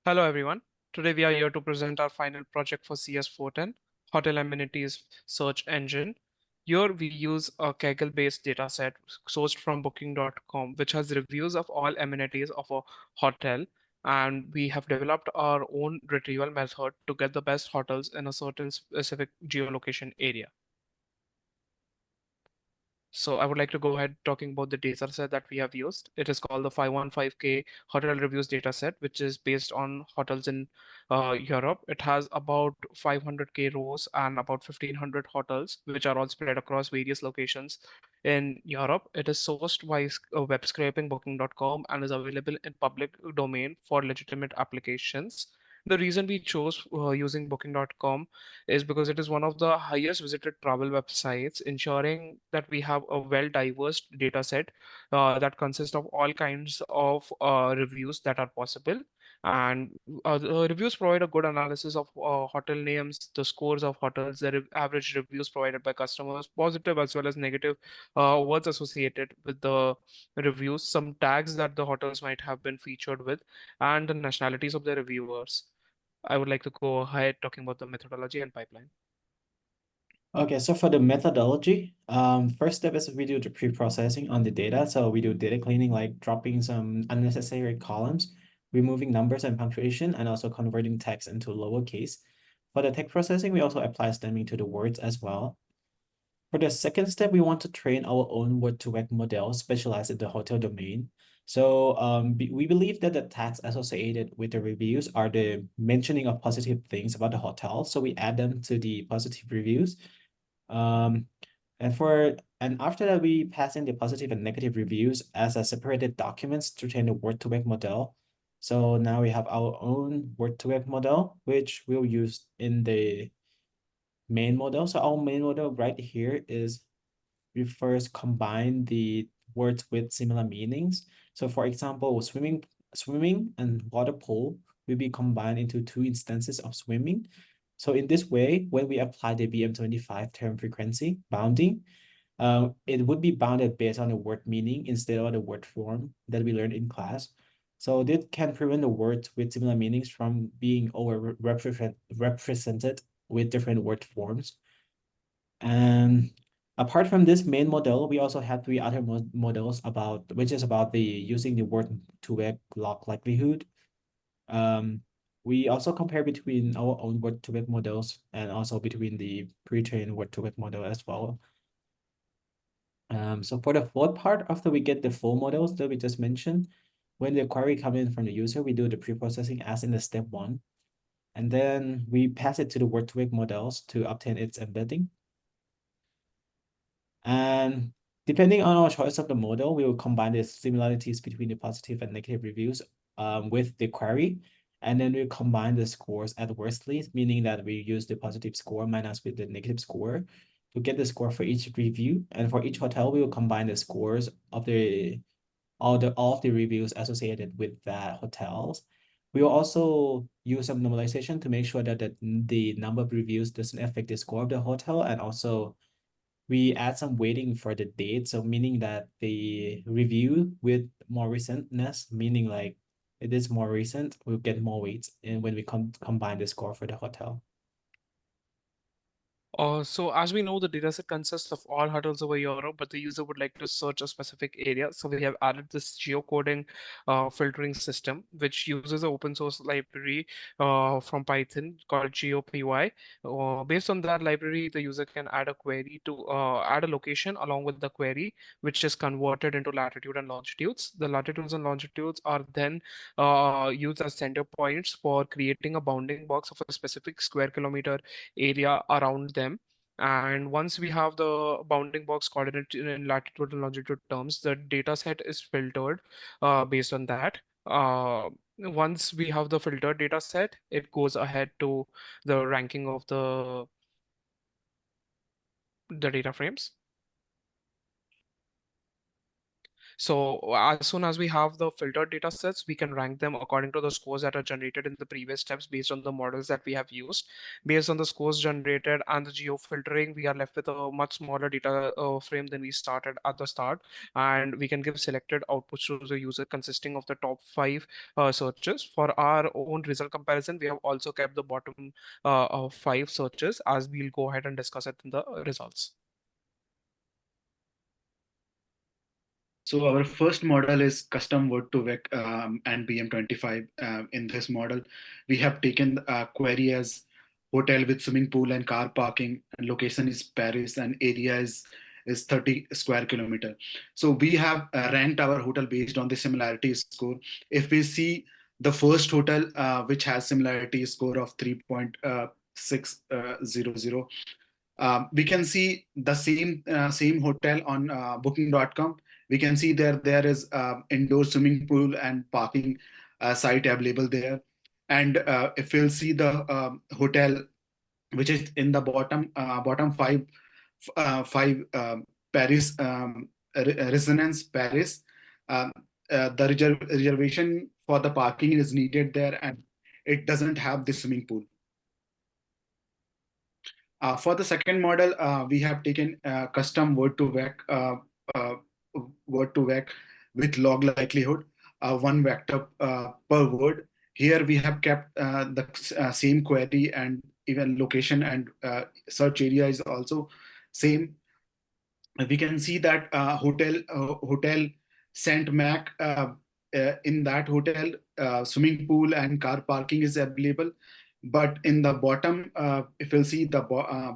Hello everyone. Today we are here to present our final project for CS410, Hotel Amenities Search Engine. Here we use a Kaggle-based dataset sourced from Booking.com, which has reviews of all amenities of a hotel. And we have developed our own retrieval method to get the best hotels in a certain specific geolocation area. So I would like to go ahead talking about the data set that we have used. It is called the 515K Hotel Reviews dataset, which is based on hotels in Europe. It has about 500K rows and about 1,500 hotels, which are all spread across various locations in Europe. It is sourced by web scraping booking.com and is available in public domain for legitimate applications. The reason we chose using booking.com is because it is one of the highest visited travel websites, ensuring that we have a well diverse data set that consists of all kinds of reviews that are possible. And the reviews provide a good analysis of hotel names, the scores of hotels, the average reviews provided by customers, positive as well as negative words associated with the reviews, some tags that the hotels might have been featured with, and the nationalities of the reviewers. I would like to go ahead talking about the methodology and pipeline. Okay, so for the methodology, first step is we do the pre-processing on the data. So we do data cleaning, like dropping some unnecessary columns, removing numbers and punctuation, and also converting text into lowercase. For the text processing, we also apply stemming to the words as well. For the second step, we want to train our own word-to-vec model specialized in the hotel domain. So we believe that the tags associated with the reviews are the mentioning of positive things about the hotel. So we add them to the positive reviews. Um, and after that, we pass in the positive and negative reviews as a separated documents to train the word-to-vec model. So now we have our own word-to-vec model, which we'll use in the main model. So our main model right here is we first combine the words with similar meanings. So for example, swimming and water pool will be combined into two instances of swimming. So in this way, when we apply the BM25 term frequency bounding, it would be bounded based on the word meaning instead of the word form that we learned in class. So this can prevent the words with similar meanings from being represented with different word forms. And apart from this main model, we also have three other models about which is about the using the word-to-vec log likelihood. Um, we also compare between our own word-to-vec models and also between the pre-trained word-to-vec model as well. So for the fourth part, after we get the full models that we just mentioned, when the query comes in from the user, we do the pre-processing as in the step one. And then we pass it to the word-to-vec models to obtain its embedding. And depending on our choice of the model, we will combine the similarities between the positive and negative reviews with the query. And then we combine the scores adversely, meaning that we use the positive score minus with the negative score to get the score for each review. And for each hotel, we will combine the scores of all of the reviews associated with that hotels. We will also use some normalization to make sure that the number of reviews doesn't affect the score of the hotel, and also we add some weighting for the date. So meaning that the review with more recentness, meaning like it is more recent, will get more weights and when we combine the score for the hotel. So as we know, the dataset consists of all hotels over Europe, but the user would like to search a specific area. So we have added this geocoding filtering system, which uses an open source library from Python called GeoPy. Based on that library, the user can add a query to add a location along with the query, which is converted into latitude and longitudes. The latitudes and longitudes are then used as center points for creating a bounding box of a specific square kilometer area around them. And once we have the bounding box coordinate in latitude and longitude terms, the data set is filtered based on that. Once we have the filtered data set, it goes ahead to the ranking of the data frames. So as soon as we have the filtered data sets, we can rank them according to the scores that are generated in the previous steps based on the models that we have used. Based on the scores generated and the geo filtering, we are left with a much smaller data frame than we started at the start. And we can give selected outputs to the user consisting of the top 5 searches. For our own result comparison, we have also kept the bottom 5 searches, as we'll go ahead and discuss it in the results. So our first model is custom word2vec and BM25. In this model, we have taken query as hotel with swimming pool and car parking, and location is Paris, and area is 30 square kilometer. So we have ranked our hotel based on the similarity score. If we see the first hotel which has similarity score of 3.600, we can see the same hotel on booking.com. We can see there is indoor swimming pool and parking site available there. And if we'll see the hotel which is in the bottom five Paris Resonance Paris, um, the reservation for the parking is needed there, and it doesn't have the swimming pool. For the second model, we have taken custom word2vec with log likelihood, one vector per word. Here we have kept the same query, and even location and search area is also same. We can see that hotel Saint Mac, in that hotel, swimming pool and car parking is available. But in the bottom, if you'll see the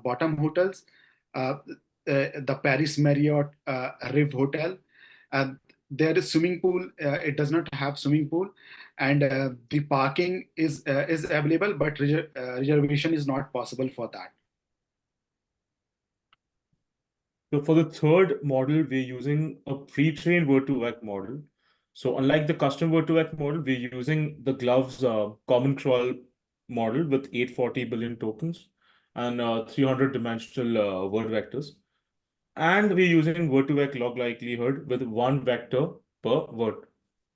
bottom hotels, the Paris Marriott Riv Hotel, there is swimming pool. It does not have swimming pool, and the parking is available, but reservation is not possible for that. So for the third model, we're using a pre-trained word2vec model. So unlike the custom word2vec model, we're using the Gloves common crawl model with 840 billion tokens and 300 dimensional word vectors. And we're using word2vec log likelihood with one vector per word.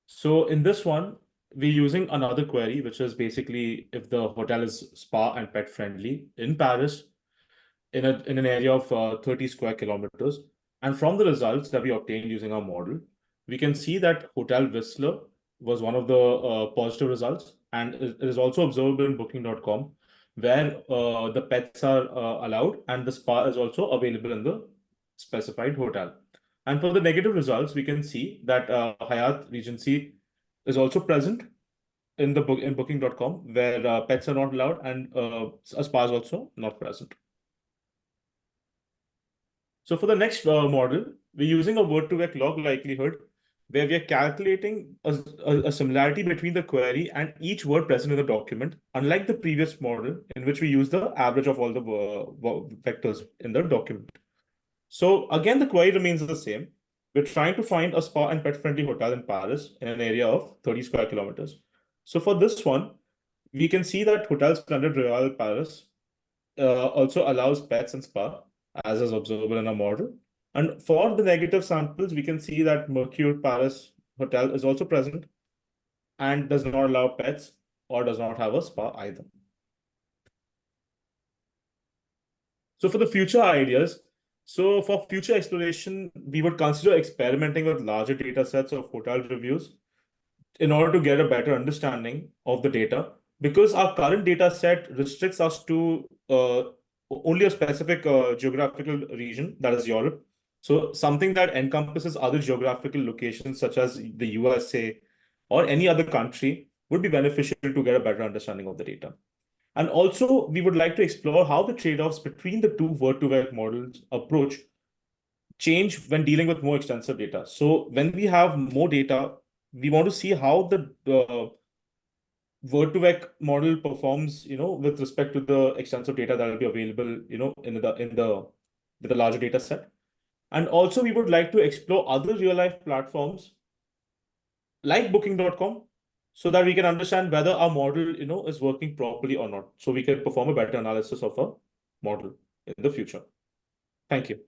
So in this one, we're using another query, which is basically if the hotel is spa and pet friendly in Paris, in an area of 30 square kilometers. And from the results that we obtained using our model, we can see that Hotel Whistler was one of the positive results, and it is also observable in booking.com, where the pets are allowed and the spa is also available in the specified hotel. And for the negative results, we can see that Hyatt Regency is also present in booking.com, where pets are not allowed and a spa is also not present. So for the next model, we're using a word2vec log likelihood, where we are calculating a similarity between the query and each word present in the document, unlike the previous model in which we use the average of all the vectors in the document. So again, the query remains the same. We're trying to find a spa and pet-friendly hotel in Paris in an area of 30 square kilometers. So for this one, we can see that Hotel Splendid Royal Paris also allows pets and spa, as is observable in our model. And for the negative samples, we can see that Mercure Paris Hotel is also present and does not allow pets or does not have a spa either. So for the future ideas, so for future exploration, we would consider experimenting with larger data sets of hotel reviews in order to get a better understanding of the data, because our current data set restricts us to only a specific geographical region, that is Europe. So something that encompasses other geographical locations such as the USA or any other country would be beneficial to get a better understanding of the data. And also, we would like to explore how the trade-offs between the two word2vec models approach change when dealing with more extensive data. So when we have more data, we want to see how the word2vec model performs, with respect to the extensive data that will be available, with a larger data set. And also, we would like to explore other real-life platforms like booking.com, so that we can understand whether our model, is working properly or not. So we can perform a better analysis of a model in the future. Thank you.